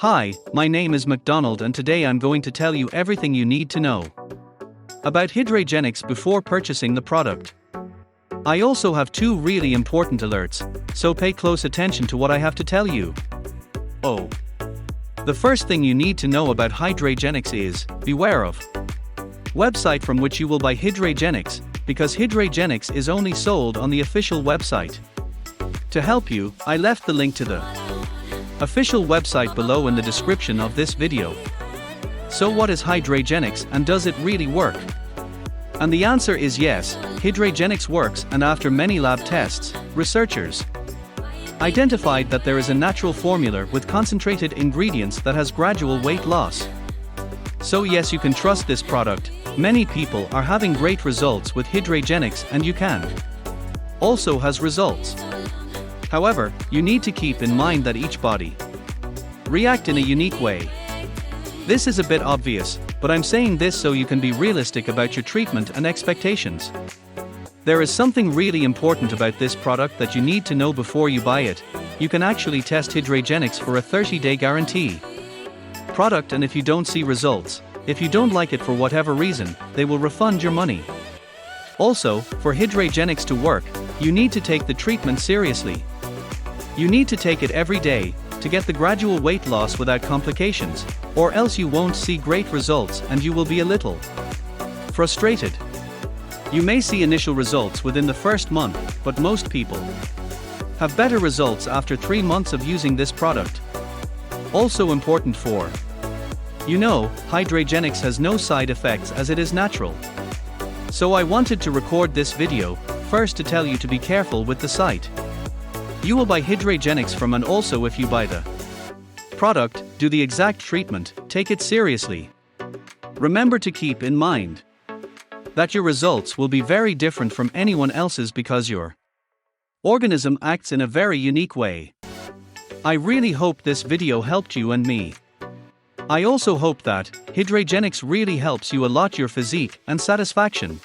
Hi, my name is McDonald and today I'm going to tell you everything you need to know about Hydragenix before purchasing the product. I also have two really important alerts, so pay close attention to what I have to tell you. Oh. The first thing you need to know about Hydragenix is, beware of website from which you will buy Hydragenix, because Hydragenix is only sold on the official website. To help you, I left the link to the official website below in the description of this video. So what is Hydragenix and does it really work? And the answer is yes, Hydragenix works, and after many lab tests, researchers identified that there is a natural formula with concentrated ingredients that has gradual weight loss. So yes, you can trust this product. Many people are having great results with Hydragenix and you can also has results. However, you need to keep in mind that each body react in a unique way. This is a bit obvious, but I'm saying this so you can be realistic about your treatment and expectations. There is something really important about this product that you need to know before you buy it. You can actually test Hydragenix for a 30-day guarantee product, and if you don't see results, if you don't like it for whatever reason, they will refund your money. Also, for Hydragenix to work, you need to take the treatment seriously. You need to take it every day to get the gradual weight loss without complications, or else you won't see great results and you will be a little frustrated. You may see initial results within the first month, but most people have better results after 3 months of using this product. Also important for Hydragenix has no side effects as it is natural. So I wanted to record this video, first to tell you to be careful with the site you will buy Hydragenix from, and also if you buy the product, do the exact treatment, take it seriously. Remember to keep in mind that your results will be very different from anyone else's because your organism acts in a very unique way. I really hope this video helped you and me. I also hope that Hydragenix really helps you a lot your physique and satisfaction.